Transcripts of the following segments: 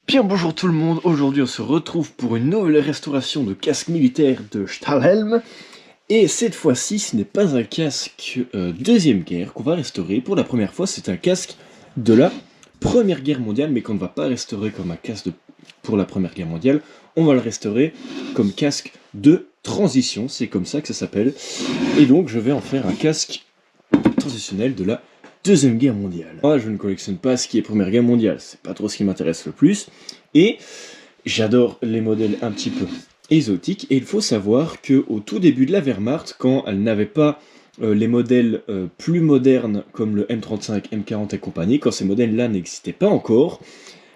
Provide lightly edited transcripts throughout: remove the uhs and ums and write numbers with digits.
Bien bonjour tout le monde, aujourd'hui on se retrouve pour une nouvelle restauration de casque militaire de Stahlhelm. Et cette fois-ci ce n'est pas un casque deuxième guerre qu'on va restaurer. Pour la première fois c'est un casque de la première guerre mondiale, mais qu'on ne va pas restaurer comme un casque pour la première guerre mondiale. On va le restaurer comme casque de transition, c'est comme ça que ça s'appelle. Et donc je vais en faire un casque transitionnel de la Deuxième Guerre mondiale. Moi, je ne collectionne pas ce qui est Première Guerre mondiale, c'est pas trop ce qui m'intéresse le plus. Et j'adore les modèles un petit peu exotiques. Et il faut savoir qu'au tout début de la Wehrmacht, quand elle n'avait pas les modèles plus modernes comme le M35, M40 et compagnie, quand ces modèles-là n'existaient pas encore,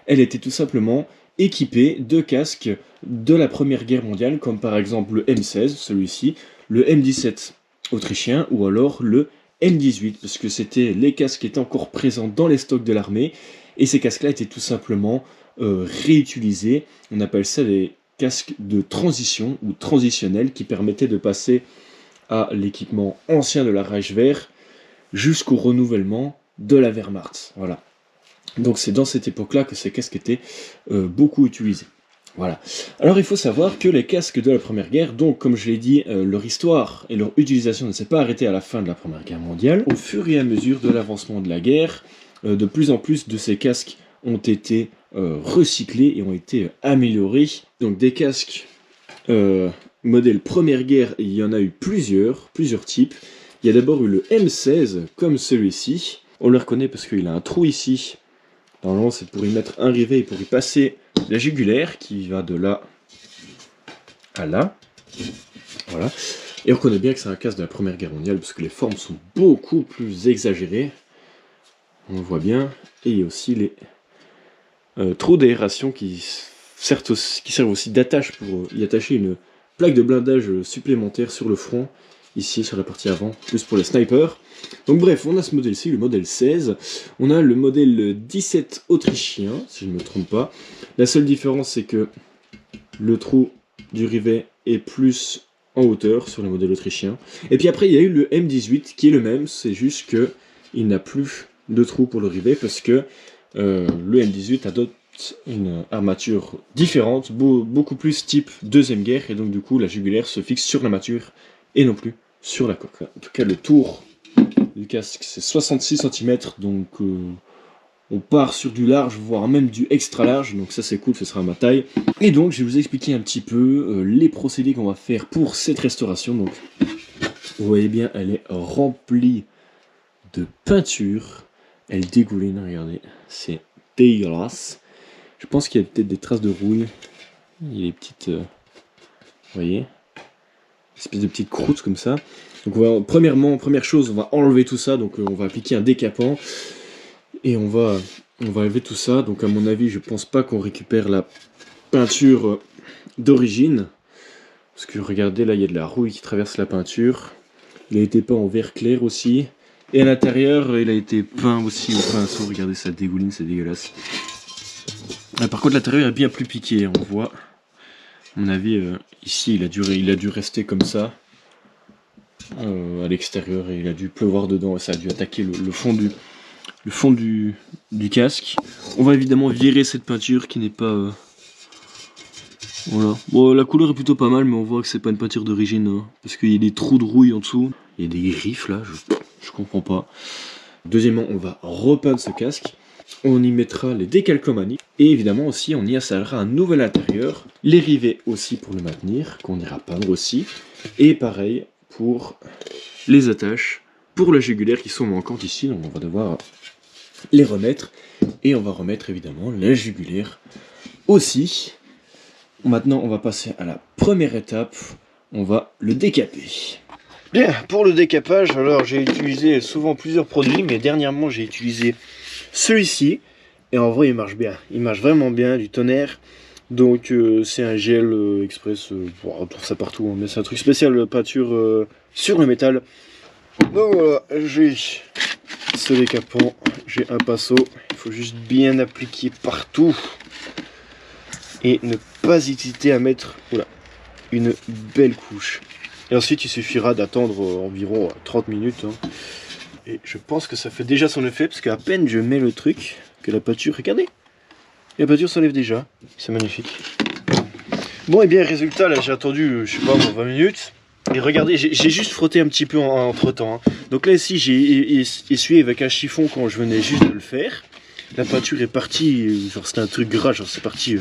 elle était tout simplement équipée de casques de la Première Guerre mondiale, comme par exemple le M16, celui-ci, le M17 autrichien, ou alors le M18, parce que c'était les casques qui étaient encore présents dans les stocks de l'armée, et ces casques-là étaient tout simplement réutilisés. On appelle ça des casques de transition, ou transitionnels, qui permettaient de passer à l'équipement ancien de la Reichswehr jusqu'au renouvellement de la Wehrmacht. Voilà. Donc c'est dans cette époque-là que ces casques étaient beaucoup utilisés. Voilà. Alors il faut savoir que les casques de la Première Guerre, donc comme je l'ai dit, leur histoire et leur utilisation ne s'est pas arrêtée à la fin de la Première Guerre mondiale. Au fur et à mesure de l'avancement de la guerre, de plus en plus de ces casques ont été recyclés et ont été améliorés. Donc des casques modèle Première Guerre, il y en a eu plusieurs types. Il y a d'abord eu le M16, comme celui-ci. On le reconnaît parce qu'il a un trou ici. Normalement c'est pour y mettre un rivet et pour y passer la jugulaire qui va de là à là. Voilà. Et on reconnaît bien que c'est un casque de la Première Guerre mondiale parce que les formes sont beaucoup plus exagérées. On le voit bien. Et il y a aussi les trous d'aération qui servent aussi d'attache pour y attacher une plaque de blindage supplémentaire sur le front. Ici sur la partie avant, plus pour les snipers. Donc bref, on a ce modèle-ci, le modèle 16. On a le modèle 17 autrichien, si je ne me trompe pas. La seule différence, c'est que le trou du rivet est plus en hauteur sur le modèle autrichien. Et puis après, il y a eu le M18 qui est le même, c'est juste qu'il n'a plus de trou pour le rivet parce que le M18 adopte une armature différente, beaucoup plus type Deuxième Guerre, et donc du coup la jugulaire se fixe sur l'armature et non plus sur la coque. En tout cas, le tour du casque c'est 66 cm, donc on part sur du large, voire même du extra large, donc ça c'est cool, ce sera ma taille. Et donc je vais vous expliquer un petit peu les procédés qu'on va faire pour cette restauration. Donc vous voyez bien, elle est remplie de peinture, elle dégouline, regardez, c'est dégueulasse. Je pense qu'il y a peut-être des traces de rouille, il y a des petites, vous voyez, espèce de petites croûtes comme ça. Donc première chose, on va enlever tout ça, donc on va appliquer un décapant et on va enlever tout ça. Donc à mon avis, je pense pas qu'on récupère la peinture d'origine, parce que regardez, là il y a de la rouille qui traverse la peinture. Il a été peint en vert clair aussi, et à l'intérieur il a été peint aussi au pinceau. Regardez, ça dégouline, c'est dégueulasse. Par contre l'intérieur est bien plus piqué, on voit. À mon avis, ici il a dû rester comme ça à l'extérieur, et il a dû pleuvoir dedans et ça a dû attaquer le fond du casque. On va évidemment virer cette peinture qui n'est pas... Voilà. Bon, la couleur est plutôt pas mal, mais on voit que c'est pas une peinture d'origine, hein, parce qu'il y a des trous de rouille en dessous. Il y a des griffes là, je comprends pas. Deuxièmement, on va repeindre ce casque. On y mettra les décalcomanies. Et évidemment aussi, on y installera un nouvel intérieur. Les rivets aussi pour le maintenir, qu'on ira peindre aussi. Et pareil pour les attaches, pour la jugulaire qui sont manquantes ici. Donc on va devoir les remettre. Et on va remettre évidemment la jugulaire aussi. Maintenant, on va passer à la première étape. On va le décaper. Bien, pour le décapage, alors j'ai utilisé souvent plusieurs produits, mais dernièrement j'ai utilisé celui-ci. Et en vrai, il marche bien. Il marche vraiment bien, du tonnerre. Donc c'est un gel express, on trouve ça partout, hein, mais c'est un truc spécial peinture sur le métal. Donc voilà, j'ai ce décapant, j'ai un pinceau. Il faut juste bien appliquer partout. Et ne pas hésiter à mettre une belle couche. Et ensuite il suffira d'attendre environ 30 minutes. Hein. Et je pense que ça fait déjà son effet, parce qu'à peine je mets le truc, que la peinture, regardez, La peinture s'enlève déjà, c'est magnifique. Bon et bien résultat, là j'ai attendu, je sais pas, 20 minutes. Et regardez, j'ai juste frotté un petit peu entre temps. Hein. Donc là ici j'ai essuyé avec un chiffon quand je venais juste de le faire. La peinture est partie, genre c'était un truc gras, genre c'est parti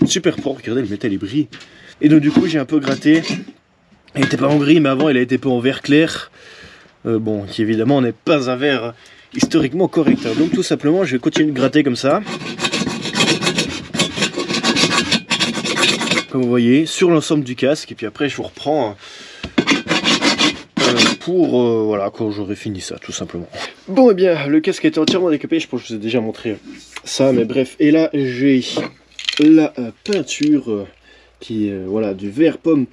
super propre, regardez le métal il brille. Et donc du coup j'ai un peu gratté. Elle était pas en gris mais avant elle a été pas en vert clair. Bon, qui évidemment n'est pas un vert historiquement correct. Hein. Donc tout simplement je vais continuer de gratter comme ça. Comme vous voyez, sur l'ensemble du casque, et puis après je vous reprends pour voilà, quand j'aurai fini ça, tout simplement. Bon, et bien, le casque était entièrement découpé, je pense que je vous ai déjà montré ça, mais bref. Et là, j'ai la peinture qui est voilà, du vert pomme,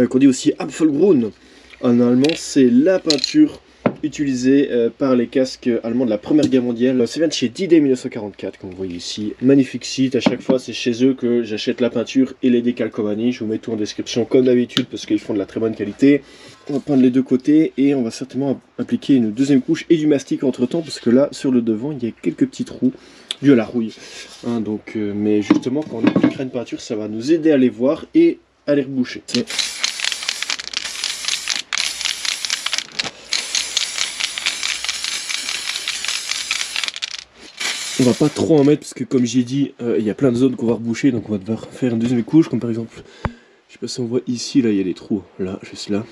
qu'on dit aussi Apfelgrün en allemand, c'est la peinture utilisée par les casques allemands de la Première Guerre mondiale. Ça vient de chez D-Day 1944, comme vous voyez ici. Magnifique site, à chaque fois c'est chez eux que j'achète la peinture et les décalcomanies. Je vous mets tout en description comme d'habitude parce qu'ils font de la très bonne qualité. On va peindre les deux côtés et on va certainement appliquer une deuxième couche et du mastic entre temps parce que là sur le devant il y a quelques petits trous dû à la rouille. Hein, donc, mais justement quand on appliquera une peinture ça va nous aider à les voir et à les reboucher. On va pas trop en mettre parce que comme j'ai dit, il y a plein de zones qu'on va reboucher, donc on va devoir faire une deuxième couche, comme par exemple, je sais pas si on voit ici, là il y a des trous, là, juste là.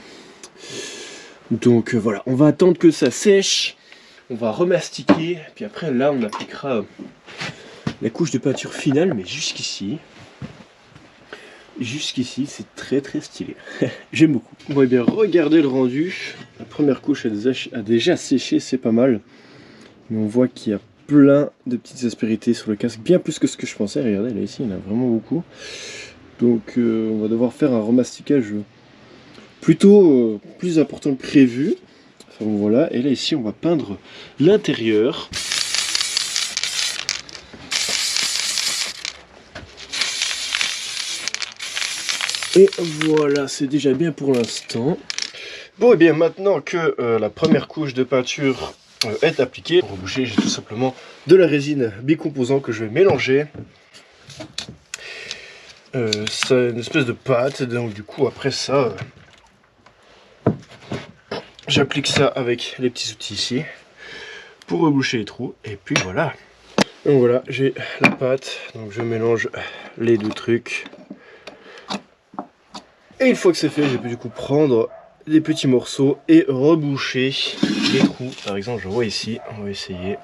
Donc voilà, on va attendre que ça sèche, on va remastiquer, puis après là on appliquera la couche de peinture finale, mais jusqu'ici. Jusqu'ici, c'est très très stylé. J'aime beaucoup. Bon et bien, regardez le rendu. La première couche a déjà séché, c'est pas mal. Mais on voit qu'il y a plein de petites aspérités sur le casque, bien plus que ce que je pensais. Regardez, là ici, il y en a vraiment beaucoup. Donc on va devoir faire un remasticage plutôt plus important que prévu. Enfin bon, voilà, et là ici, on va peindre l'intérieur. Et voilà, c'est déjà bien pour l'instant. Bon et bien, maintenant que la première couche de peinture est appliquée, pour reboucher, j'ai tout simplement de la résine bicomposant que je vais mélanger. C'est une espèce de pâte, donc du coup après ça, j'applique ça avec les petits outils ici pour reboucher les trous, et puis voilà. Donc voilà, j'ai la pâte, donc je mélange les deux trucs. Et une fois que c'est fait, je peux du coup prendre des petits morceaux et reboucher les trous. Par exemple, je vois ici, on va essayer.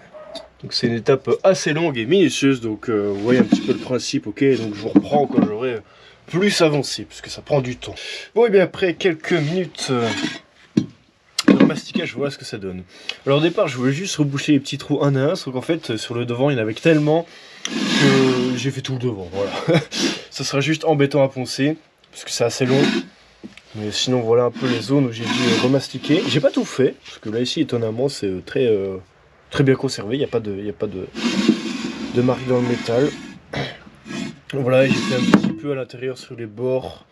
Donc c'est une étape assez longue et minutieuse, donc vous voyez un petit peu le principe, ok. Donc je vous reprends quand j'aurai plus avancé, puisque ça prend du temps. Bon et bien après quelques minutes de masticage, je vois ce que ça donne. Alors au départ, je voulais juste reboucher les petits trous un à un, sauf qu'en fait sur le devant, il y en avait tellement que j'ai fait tout le devant, voilà. Ça sera juste embêtant à poncer, parce que c'est assez long. Mais sinon voilà un peu les zones où j'ai dû remastiquer. J'ai pas tout fait, parce que là ici étonnamment c'est très bien conservé, il n'y a pas de marque dans le métal. Voilà, j'ai fait un petit peu à l'intérieur sur les bords,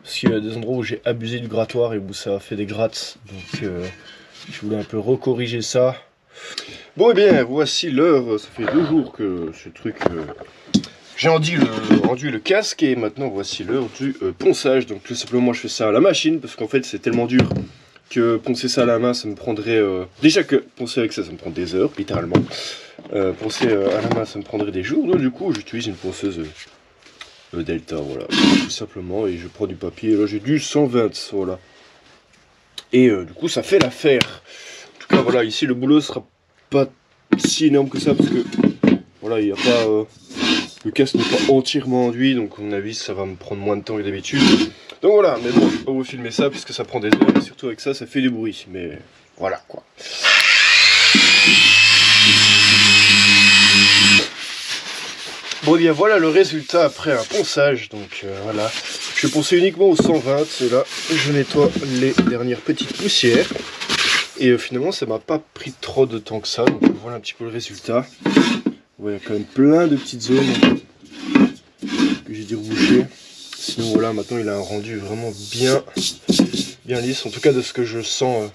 parce qu'il y a des endroits où j'ai abusé du grattoir et où ça a fait des grattes. Donc je voulais un peu recorriger ça. Bon et bien voici l'heure, ça fait 2 jours que ce truc... J'ai rendu le casque et maintenant voici l'heure du ponçage. Donc tout simplement je fais ça à la machine parce qu'en fait c'est tellement dur que poncer ça à la main ça me prendrait... Déjà que poncer avec ça me prend des heures littéralement. Poncer à la main ça me prendrait des jours. Donc du coup j'utilise une ponceuse Delta, voilà, tout simplement. Et je prends du papier, là j'ai du 120, voilà. Et du coup ça fait l'affaire. En tout cas voilà, ici le boulot sera pas si énorme que ça parce que voilà il n'y a pas... Le casque n'est pas entièrement enduit, donc à mon avis ça va me prendre moins de temps que d'habitude. Donc voilà, mais bon, je ne vais pas vous filmer ça puisque ça prend des heures et surtout avec ça, ça fait du bruit. Mais voilà quoi. Bon et bien voilà le résultat après un ponçage. Donc voilà, je vais poncer uniquement au 120 et là je nettoie les dernières petites poussières. Et finalement ça m'a pas pris trop de temps que ça, donc voilà un petit peu le résultat. Il y a quand même plein de petites zones que j'ai dû reboucher. Sinon voilà, maintenant il a un rendu vraiment bien lisse, en tout cas de ce que je sens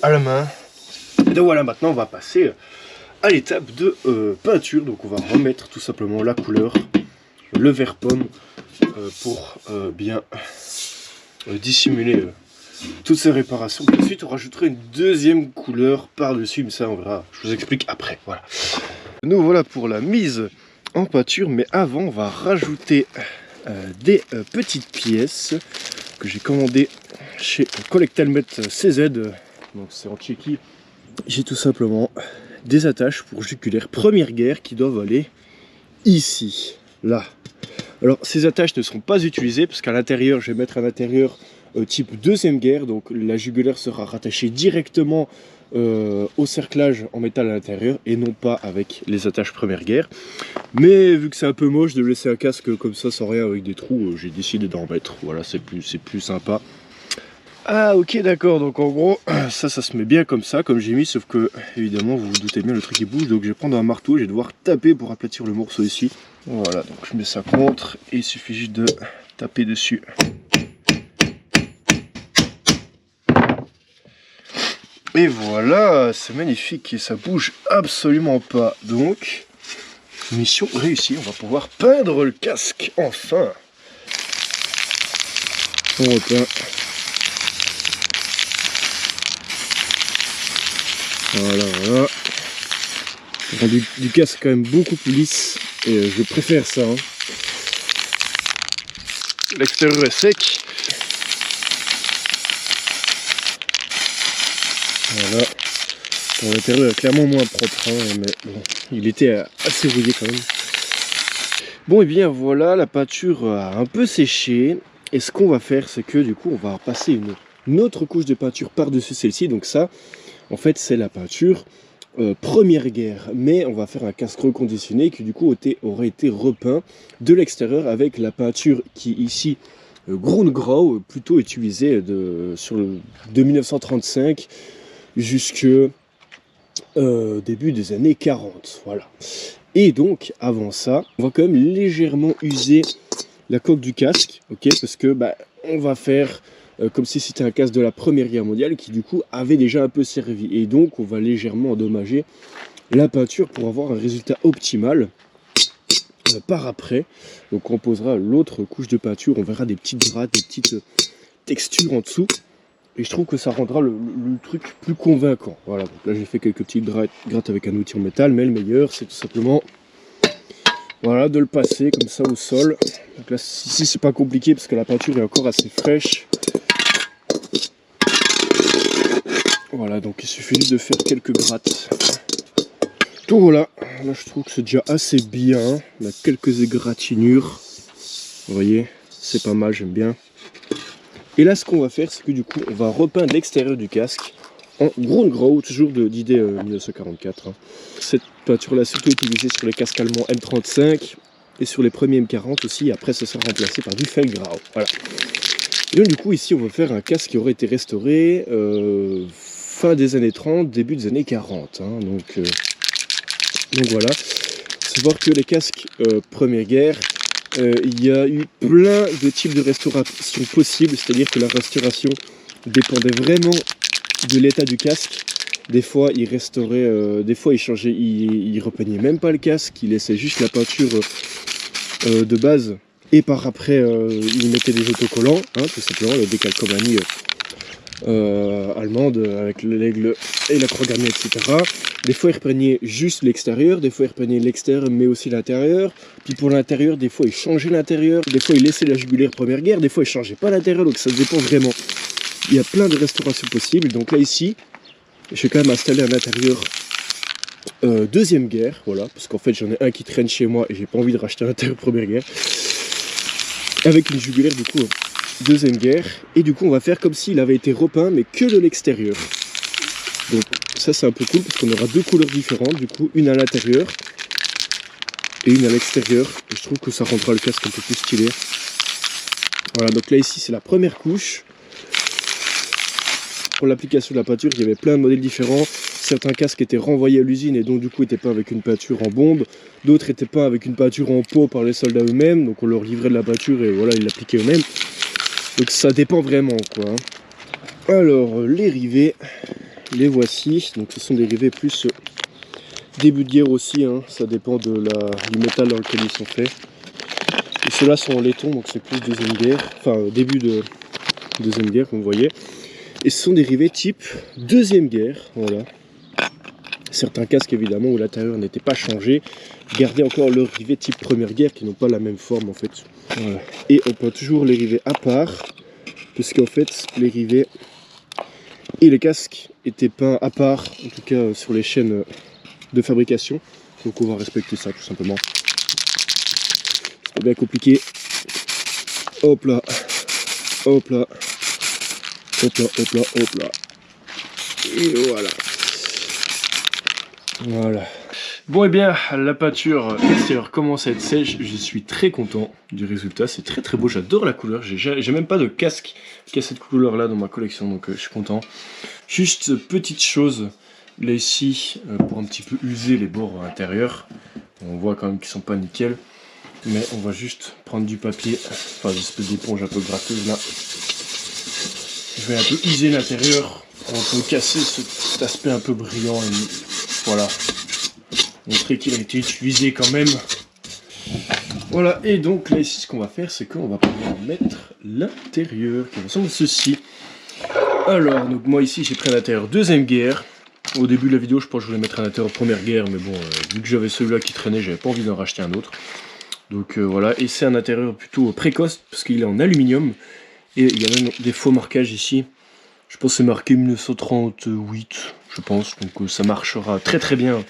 à la main. Et donc voilà, maintenant on va passer à l'étape de peinture. Donc on va remettre tout simplement la couleur, le vert pomme, pour bien dissimuler toutes ces réparations. Ensuite on rajoutera une deuxième couleur par-dessus, mais ça on verra, je vous explique après. Voilà. Nous voilà pour la mise en peinture, mais avant on va rajouter des petites pièces que j'ai commandées chez Collectelmet CZ, donc c'est en Tchéquie. J'ai tout simplement des attaches pour jugulaire première guerre qui doivent aller ici, là. Alors ces attaches ne seront pas utilisées parce qu'à l'intérieur je vais mettre un intérieur type deuxième guerre, donc la jugulaire sera rattachée directement au cerclage en métal à l'intérieur et non pas avec les attaches première guerre. Mais vu que c'est un peu moche de laisser un casque comme ça sans rien avec des trous, j'ai décidé d'en mettre. Voilà, c'est plus sympa. Ah ok, d'accord, donc en gros ça se met bien comme ça, comme j'ai mis, sauf que évidemment vous vous doutez bien le truc il bouge, donc je vais prendre un marteau, je vais devoir taper pour aplatir le morceau ici. Voilà, donc je mets ça contre et il suffit juste de taper dessus. Et voilà, c'est magnifique et ça bouge absolument pas. Donc, mission réussie, on va pouvoir peindre le casque, enfin. On repeint. Voilà, voilà. Le rendu du casque est quand même beaucoup plus lisse et je préfère ça. Hein. L'extérieur est sec. Voilà. Bon, l'intérieur est clairement moins propre, hein, mais bon, il était assez rouillé quand même. Bon et bien voilà, la peinture a un peu séché. Et ce qu'on va faire, c'est que du coup, on va passer une autre couche de peinture par-dessus celle-ci. Donc ça, en fait, c'est la peinture première guerre. Mais on va faire un casque reconditionné qui du coup aurait été repeint de l'extérieur avec la peinture qui ici, Grau, plutôt utilisée de 1935 jusque début des années 40, voilà. Et donc, avant ça, on va quand même légèrement user la coque du casque, ok, parce que on va faire comme si c'était un casque de la Première Guerre mondiale qui du coup avait déjà un peu servi. Et donc, on va légèrement endommager la peinture pour avoir un résultat optimal par après. Donc, on posera l'autre couche de peinture, on verra des petites grattes, des petites textures en dessous. Et je trouve que ça rendra le truc plus convaincant. Voilà, donc là j'ai fait quelques petites grattes avec un outil en métal, mais le meilleur c'est tout simplement voilà, de le passer comme ça au sol. Donc là ici c'est pas compliqué parce que la peinture est encore assez fraîche. Voilà, donc il suffit juste de faire quelques grattes. Donc voilà, là je trouve que c'est déjà assez bien. On a quelques égratignures. Vous voyez, c'est pas mal, j'aime bien. Et là, ce qu'on va faire, c'est que du coup, on va repeindre l'extérieur du casque en Grau, toujours d'idée 1944. Hein. Cette peinture-là, surtout utilisée sur les casques allemands M35 et sur les premiers M40 aussi. Après, ça sera remplacé par du Feldgrau. Voilà. Et donc, du coup, ici, on va faire un casque qui aurait été restauré fin des années 30, début des années 40. Hein. Donc voilà. Savoir que les casques Première Guerre, il y a eu plein de types de restauration possibles, c'est-à-dire que la restauration dépendait vraiment de l'état du casque. Des fois, il restaurait, des fois, il changeait, il repeignait même pas le casque, il laissait juste la peinture de base. Et par après, il mettait des autocollants, hein, tout simplement, la décalcomanie allemande avec l'aigle et la croix gammée, etc. Des fois il repeignait juste l'extérieur, des fois il repeignait l'extérieur mais aussi l'intérieur. Puis pour l'intérieur, des fois il changeait l'intérieur, des fois il laissait la jugulaire Première Guerre, des fois il changeait pas l'intérieur, donc ça dépend vraiment. Il y a plein de restaurations possibles. Donc là ici, je vais quand même installer un intérieur Deuxième Guerre, voilà, parce qu'en fait j'en ai un qui traîne chez moi et j'ai pas envie de racheter un intérieur Première Guerre. Avec une jugulaire du coup Deuxième Guerre, et du coup on va faire comme s'il avait été repeint mais que de l'extérieur. Donc ça c'est un peu cool parce qu'on aura deux couleurs différentes, du coup une à l'intérieur et une à l'extérieur, et je trouve que ça rendra le casque un peu plus stylé. Voilà, donc là ici c'est la première couche. Pour l'application de la peinture, il y avait plein de modèles différents. Certains casques étaient renvoyés à l'usine et donc du coup étaient peints avec une peinture en bombe. D'autres étaient peints avec une peinture en pot par les soldats eux-mêmes, donc on leur livrait de la peinture et voilà, ils l'appliquaient eux-mêmes. Donc ça dépend vraiment quoi. Alors les rivets, les voici. Donc ce sont des rivets plus début de guerre aussi, hein, ça dépend du métal dans lequel ils sont faits. Et ceux-là sont en laiton, donc c'est plus deuxième guerre, enfin début de deuxième guerre comme vous voyez. Et ce sont des rivets type deuxième guerre, voilà. Certains casques évidemment où l'intérieur n'était pas changé gardaient encore leurs rivets type première guerre qui n'ont pas la même forme en fait. Voilà. Et on peut toujours les rivets à part, puisqu'en fait les rivets et les casques étaient peints à part, en tout cas sur les chaînes de fabrication. Donc on va respecter ça tout simplement. C'est pas bien compliqué. Hop là, hop là, hop là, hop là, hop là. Et voilà. Voilà. Bon et bien, la peinture extérieure commence à être sèche, je suis très content du résultat, c'est très très beau, j'adore la couleur, j'ai même pas de casque qui a cette couleur là dans ma collection, donc je suis content. Juste petite chose, là ici, pour un petit peu user les bords intérieurs, on voit quand même qu'ils sont pas nickel, mais on va juste prendre du papier, enfin une espèce d'éponge un peu gratteuse là. Je vais un peu user l'intérieur, on peut casser cet aspect un peu brillant, et voilà. Montrer qu'il a été utilisé quand même. Voilà, et donc là ici ce qu'on va faire, c'est qu'on va pouvoir mettre l'intérieur qui ressemble à ceci. Alors, donc moi ici j'ai pris un intérieur deuxième guerre. Au début de la vidéo je pense que je voulais mettre un intérieur première guerre, mais bon, vu que j'avais celui-là qui traînait, j'avais pas envie d'en racheter un autre. Donc voilà, et c'est un intérieur plutôt précoce, parce qu'il est en aluminium, et il y a même des faux marquages ici. Je pense que c'est marqué 1938, je pense, donc ça marchera très très bien.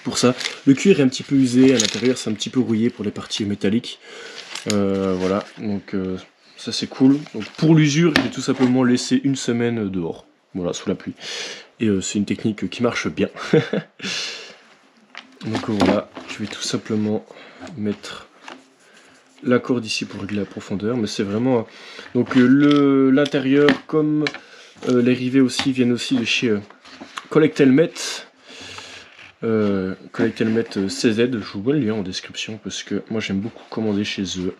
Pour ça, le cuir est un petit peu usé, à l'intérieur c'est un petit peu rouillé pour les parties métalliques. Voilà, donc ça c'est cool. Donc pour l'usure, j'ai tout simplement laissé une semaine dehors, voilà, sous la pluie. Et c'est une technique qui marche bien. Donc voilà, je vais tout simplement mettre la corde ici pour régler la profondeur, mais c'est vraiment... Donc l'intérieur, comme les rivets aussi, viennent aussi de chez Collect Helmet. Collect Helmet CZ, je vous mets le lien en description parce que moi j'aime beaucoup commander chez eux.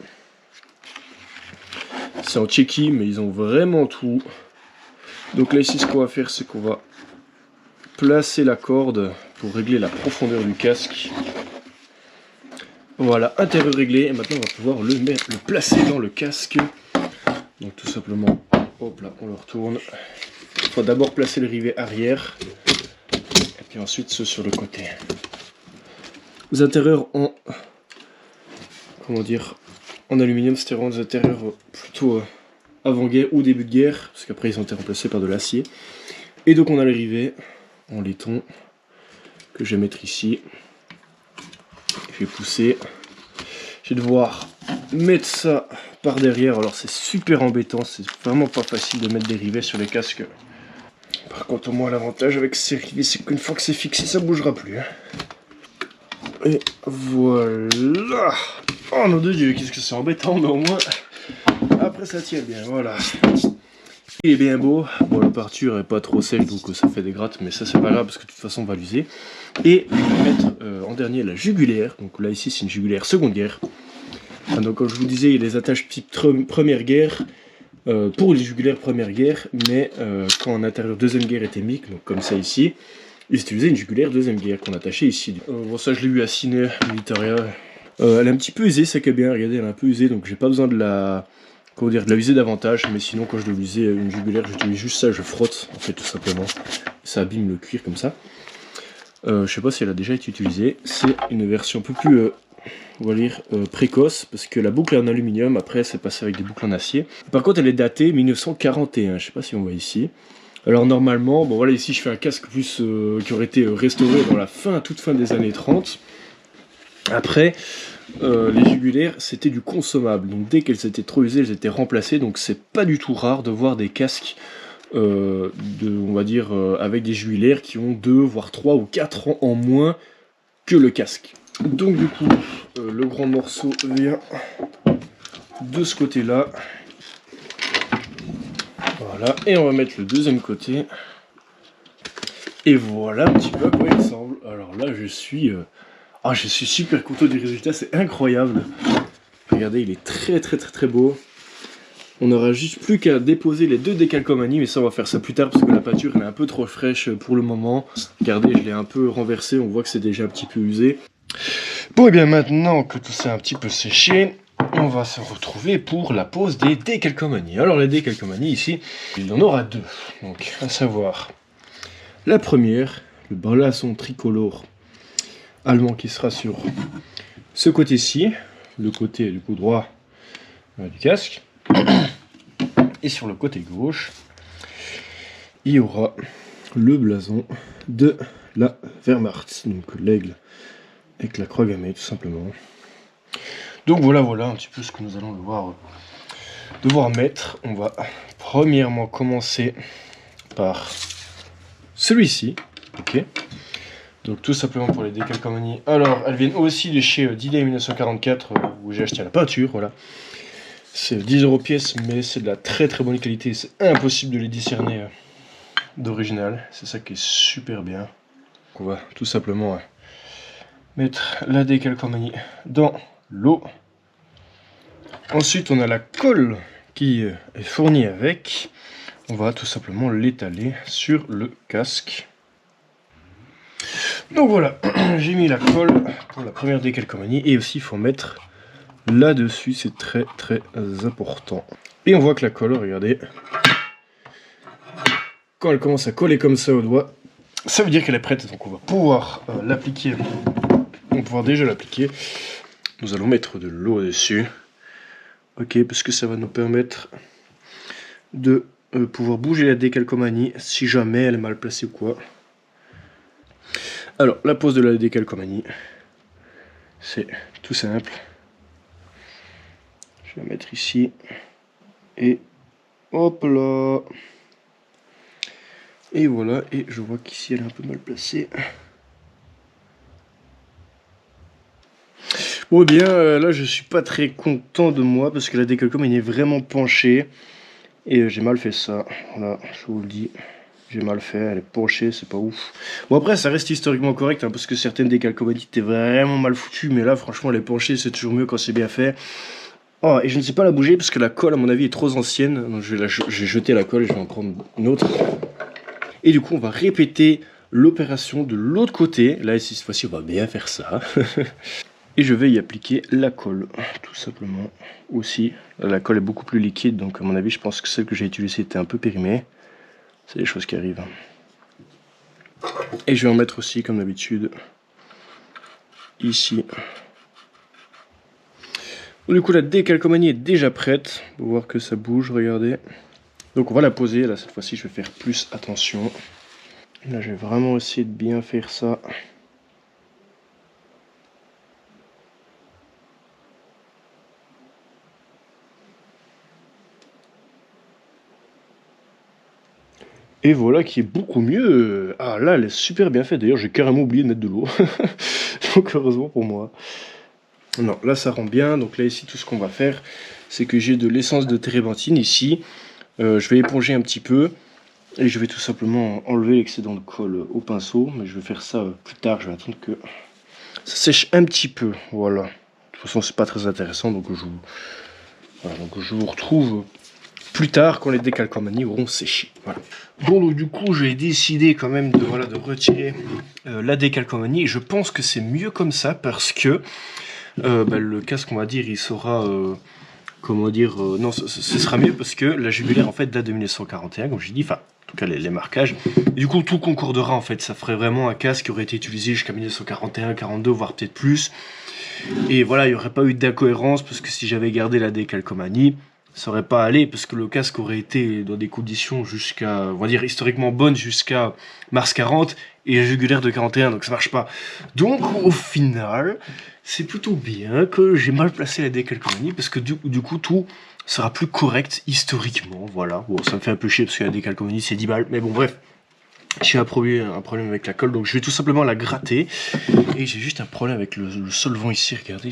C'est en Tchéquie mais ils ont vraiment tout. Donc là ici ce qu'on va faire c'est qu'on va placer la corde pour régler la profondeur du casque. Voilà, intérieur réglé, et maintenant on va pouvoir le placer dans le casque. Donc tout simplement, hop là, on le retourne. Il faut d'abord placer le rivet arrière. Et puis ensuite ceux sur le côté. Les intérieurs en... Comment dire, en aluminium, c'était vraiment des intérieurs plutôt avant-guerre ou début de guerre, parce qu'après ils ont été remplacés par de l'acier. Et donc on a les rivets en laiton que je vais mettre ici. Je vais pousser. Je vais devoir mettre ça par derrière. Alors c'est super embêtant, c'est vraiment pas facile de mettre des rivets sur les casques. Par contre, au moins l'avantage avec ces rivets, c'est qu'une fois que c'est fixé, ça bougera plus. Et voilà. Oh nom de Dieu, qu'est-ce que c'est embêtant, mais au moins, après ça tient bien, voilà. Il est bien beau. Bon, la peinture est pas trop sèche, donc ça fait des grattes, mais ça c'est pas grave, parce que de toute façon on va l'user. Et je vais mettre en dernier la jugulaire. Donc là ici c'est une jugulaire seconde guerre. Enfin, donc comme je vous disais, il y a des attaches type première guerre. Pour les jugulaires première guerre, mais quand en intérieur deuxième guerre était mic, donc comme ça ici, ils utilisaient une jugulaire deuxième guerre qu'on attachait ici. Bon ça je l'ai eu à Ciné Militaria. Elle est un petit peu usée, ça qui est bien, regardez elle est un peu usée, donc j'ai pas besoin de la... Comment dire, de la user davantage, mais sinon quand je dois user une jugulaire, j'utilise juste ça, je frotte en fait tout simplement. Ça abîme le cuir comme ça. Je sais pas si elle a déjà été utilisée, c'est une version un peu plus... on va dire précoce, parce que la boucle est en aluminium, après c'est passé avec des boucles en acier. Par contre elle est datée 1941, je sais pas si on voit ici. Alors normalement, bon voilà ici je fais un casque plus qui aurait été restauré dans la toute fin des années 30. Après, les jugulaires c'était du consommable, donc dès qu'elles étaient trop usées, elles étaient remplacées, donc c'est pas du tout rare de voir des casques on va dire avec des jugulaires qui ont 2 voire 3 ou 4 ans en moins que le casque. Donc du coup, le grand morceau vient de ce côté-là. Voilà, et on va mettre le deuxième côté. Et voilà un petit peu à quoi il ressemble. Alors là, je suis super content du résultat, c'est incroyable. Regardez, il est très beau. On n'aura juste plus qu'à déposer les 2 décalcomanies, mais ça on va faire ça plus tard parce que la peinture elle est un peu trop fraîche pour le moment. Regardez, je l'ai un peu renversé, on voit que c'est déjà un petit peu usé. Bon et bien maintenant que tout ça est un petit peu séché, on va se retrouver pour la pose des décalcomanies. Alors les décalcomanies ici, il y en aura 2. Donc à savoir la première, le balafon tricolore allemand qui sera sur ce côté-ci, le côté du coup droit du casque. Et sur le côté gauche, il y aura le blason de la Wehrmacht, donc l'aigle avec la croix gammée tout simplement. Donc voilà un petit peu ce que nous allons devoir mettre. On va premièrement commencer par celui-ci, ok. Donc tout simplement pour les décalcomanies. Alors elles viennent aussi de chez D-Day 1944 où j'ai acheté la peinture, voilà. C'est 10 € pièce, mais c'est de la très très bonne qualité. C'est impossible de les discerner d'original. C'est ça qui est super bien. Donc on va tout simplement mettre la décalcomanie dans l'eau. Ensuite, on a la colle qui est fournie avec. On va tout simplement l'étaler sur le casque. Donc voilà, j'ai mis la colle pour la première décalcomanie. Et aussi, il faut mettre là-dessus, c'est très très important. Et on voit que la colle, regardez, quand elle commence à coller comme ça au doigt, ça veut dire qu'elle est prête. Donc on va pouvoir l'appliquer. On va pouvoir déjà l'appliquer. Nous allons mettre de l'eau dessus. Ok, parce que ça va nous permettre de pouvoir bouger la décalcomanie si jamais elle est mal placée ou quoi. Alors, la pose de la décalcomanie, c'est tout simple. Je vais la mettre ici. Et hop là. Et voilà, et je vois qu'ici elle est un peu mal placée. Bon, eh bien, là je suis pas très content de moi parce que la décalcomanie est vraiment penchée. Et j'ai mal fait ça. Voilà, je vous le dis. J'ai mal fait, elle est penchée, c'est pas ouf. Bon après ça reste historiquement correct hein, parce que certaines décalcomanies étaient vraiment mal foutues, mais là franchement elle est penchée, c'est toujours mieux quand c'est bien fait. Oh, et je ne sais pas la bouger parce que la colle à mon avis est trop ancienne, donc je vais jeter la colle et je vais en prendre une autre. Et du coup on va répéter l'opération de l'autre côté, là ici cette fois-ci on va bien faire ça. Et je vais y appliquer la colle, tout simplement, aussi. La colle est beaucoup plus liquide, donc à mon avis je pense que celle que j'ai utilisée était un peu périmée. C'est des choses qui arrivent. Et je vais en mettre aussi, comme d'habitude, ici. Du coup, la décalcomanie est déjà prête. On va voir que ça bouge, regardez. Donc on va la poser. Là, cette fois-ci, je vais faire plus attention. Là, je vais vraiment essayer de bien faire ça. Et voilà qui est beaucoup mieux. Ah là, elle est super bien faite. D'ailleurs, j'ai carrément oublié de mettre de l'eau. Donc heureusement pour moi. Non, là ça rend bien. Donc là ici, tout ce qu'on va faire, c'est que j'ai de l'essence de térébenthine ici. Je vais éponger un petit peu. Et je vais tout simplement enlever l'excédent de colle au pinceau. Mais je vais faire ça plus tard. Je vais attendre que ça sèche un petit peu. Voilà. De toute façon, c'est pas très intéressant. Donc je vous retrouve plus tard quand les décalcomanies auront séché. Voilà. Bon, donc du coup j'ai décidé quand même de retirer la décalcomanie. Je pense que c'est mieux comme ça parce que le casque, on va dire, il sera comment dire, non, ce sera mieux parce que la jugulaire en fait date de 1941, comme j'ai dit, enfin en tout cas les marquages. Et du coup tout concordera en fait, ça ferait vraiment un casque qui aurait été utilisé jusqu'à 1941, 42, voire peut-être plus. Et voilà, il n'y aurait pas eu d'incohérence parce que si j'avais gardé la décalcomanie, ça aurait pas allé parce que le casque aurait été dans des conditions jusqu'à, on va dire, historiquement bonnes jusqu'à mars 40 et la jugulaire de 41, donc ça marche pas. Donc au final, c'est plutôt bien que j'ai mal placé la décalcomanie parce que du coup tout sera plus correct historiquement, voilà. Bon, ça me fait un peu chier parce que la décalcomanie c'est 10 balles, mais bon bref. J'ai un problème avec la colle, donc je vais tout simplement la gratter. Et j'ai juste un problème avec le solvant ici, regardez,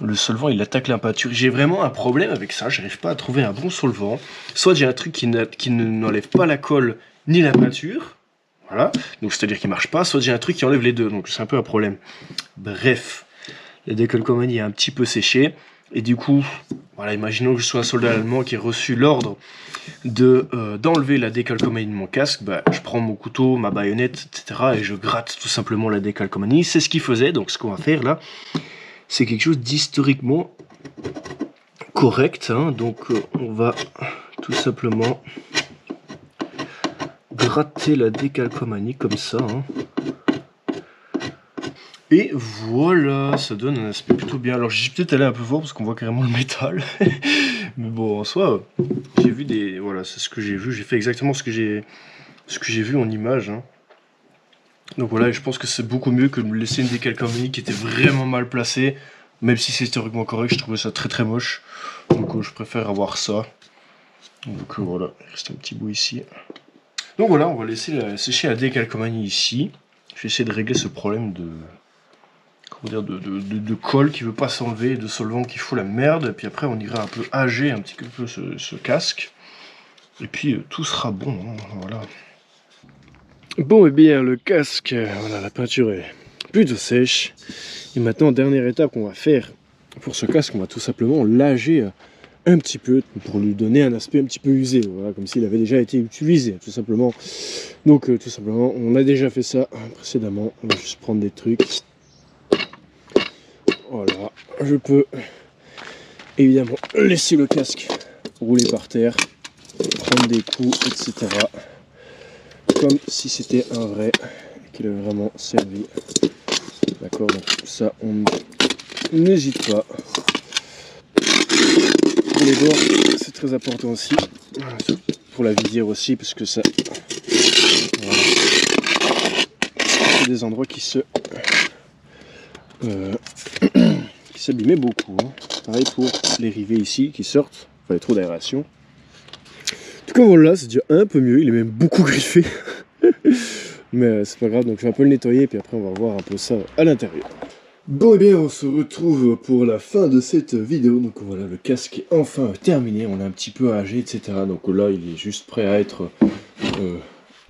le solvant il attaque la peinture. J'ai vraiment un problème avec ça, j'arrive pas à trouver un bon solvant. Soit j'ai un truc qui n'enlève pas la colle ni la peinture, voilà, donc c'est-à-dire qu'il marche pas, soit j'ai un truc qui enlève les deux, donc c'est un peu un problème. Bref, la décalcomanie est un petit peu séchée, et du coup, voilà, imaginons que je sois un soldat allemand qui ait reçu l'ordre d'enlever la décalcomanie de mon casque, bah, je prends mon couteau, ma baïonnette, etc. et je gratte tout simplement la décalcomanie. C'est ce qu'il faisait, donc ce qu'on va faire là, c'est quelque chose d'historiquement correct, hein. Donc on va tout simplement gratter la décalcomanie comme ça, hein. Et voilà, ça donne un aspect plutôt bien. Alors j'ai peut-être allé un peu fort parce qu'on voit carrément le métal. Mais bon, en soi, j'ai vu des... Voilà, c'est ce que j'ai vu. J'ai fait exactement ce que j'ai vu en image, hein. Donc voilà, et je pense que c'est beaucoup mieux que de me laisser une décalcomanie qui était vraiment mal placée. Même si c'est historiquement correct, je trouvais ça très très moche. Donc je préfère avoir ça. Donc voilà, il reste un petit bout ici. Donc voilà, on va laisser sécher la décalcomanie ici. Je vais essayer de régler ce problème de... Comment dire, de colle qui veut pas s'enlever et de solvant qui fout la merde. Et puis après on ira un peu âger un petit peu ce casque. Et puis tout sera bon, hein, voilà. Bon et bien le casque, voilà, la peinture est plutôt sèche. Et maintenant dernière étape qu'on va faire pour ce casque, on va tout simplement l'âger un petit peu pour lui donner un aspect un petit peu usé, voilà, comme s'il avait déjà été utilisé tout simplement. Donc tout simplement on a déjà fait ça précédemment. On va juste prendre des trucs. Voilà, je peux évidemment laisser le casque rouler par terre, prendre des coups, etc. Comme si c'était un vrai, qu'il avait vraiment servi. D'accord, donc ça on n'hésite pas. Pour les bords, c'est très important aussi. Pour la visière aussi, parce que ça... Voilà. C'est des endroits qui se... qui s'abîmaient beaucoup, hein. Pareil pour les rivets ici qui sortent, il fallait trop d'aération. En tout cas voilà, c'est déjà un peu mieux, il est même beaucoup griffé. Mais c'est pas grave, donc je vais un peu le nettoyer puis après on va voir un peu ça à l'intérieur. Bon et bien on se retrouve pour la fin de cette vidéo. Donc voilà, le casque est enfin terminé, on l'a un petit peu âgé, etc. Donc là il est juste prêt à être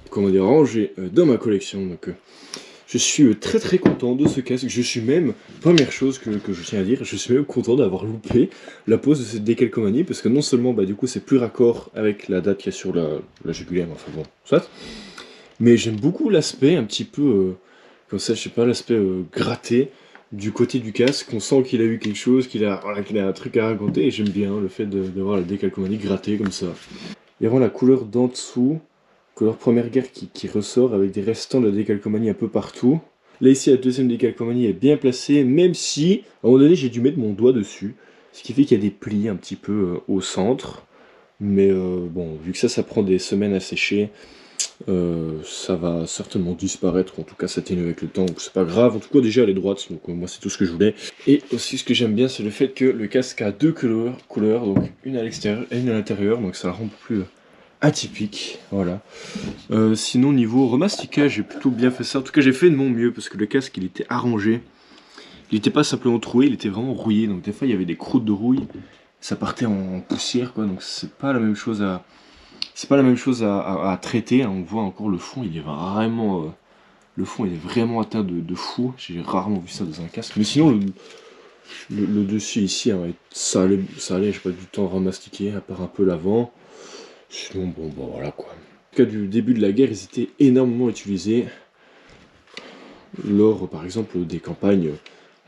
comment dire, rangé dans ma collection. Donc je suis très très content de ce casque. Je suis même, première chose que je tiens à dire, je suis même content d'avoir loupé la pose de cette décalcomanie, parce que non seulement bah, du coup c'est plus raccord avec la date qu'il y a sur la jugulaire, enfin bon, soit, mais j'aime beaucoup l'aspect un petit peu, comme ça, je sais pas, l'aspect gratté du côté du casque. On sent qu'il a eu quelque chose, qu'il a un truc à raconter, et j'aime bien le fait de voir la décalcomanie grattée comme ça. Il y a vraiment la couleur d'en dessous, couleur première guerre qui ressort avec des restants de la décalcomanie un peu partout. Là ici la deuxième décalcomanie est bien placée, même si à un moment donné j'ai dû mettre mon doigt dessus, ce qui fait qu'il y a des plis un petit peu au centre. Mais bon, vu que ça prend des semaines à sécher, ça va certainement disparaître, en tout cas s'atténuer avec le temps, donc c'est pas grave. En tout cas déjà elle est droite, donc moi c'est tout ce que je voulais. Et aussi ce que j'aime bien c'est le fait que le casque a deux couleurs, donc une à l'extérieur et une à l'intérieur, donc ça la rend un peu plus atypique, voilà. Sinon niveau remastiquage j'ai plutôt bien fait ça, en tout cas j'ai fait de mon mieux parce que le casque il était arrangé, il n'était pas simplement troué, il était vraiment rouillé, donc des fois il y avait des croûtes de rouille, ça partait en poussière quoi, donc c'est pas la même chose à traiter, hein. On voit encore le fond, il est vraiment le fond il est vraiment atteint de fou, j'ai rarement vu ça dans un casque, mais sinon le dessus ici hein, ça allait, j'ai pas du temps à remastiquer à part un peu l'avant. Sinon, bon, voilà quoi. En tout cas, du début de la guerre, ils étaient énormément utilisés lors, par exemple, des campagnes,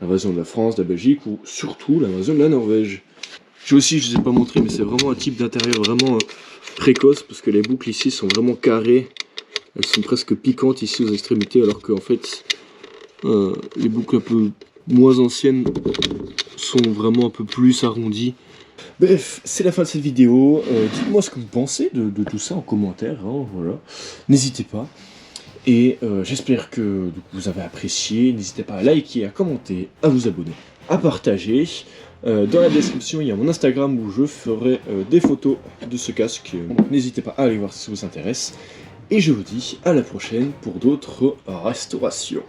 l'invasion de la France, de la Belgique, ou surtout l'invasion de la Norvège. Je ne vous ai pas montré, mais c'est vraiment un type d'intérieur vraiment précoce, parce que les boucles ici sont vraiment carrées. Elles sont presque piquantes ici aux extrémités, alors qu'en fait, les boucles un peu moins anciennes sont vraiment un peu plus arrondies. Bref, c'est la fin de cette vidéo. Dites-moi ce que vous pensez de tout ça en commentaire, hein, voilà. N'hésitez pas. Et j'espère que vous avez apprécié. N'hésitez pas à liker, à commenter, à vous abonner, à partager. Dans la description, il y a mon Instagram où je ferai des photos de ce casque. Donc n'hésitez pas à aller voir si ça vous intéresse. Et je vous dis à la prochaine pour d'autres restaurations.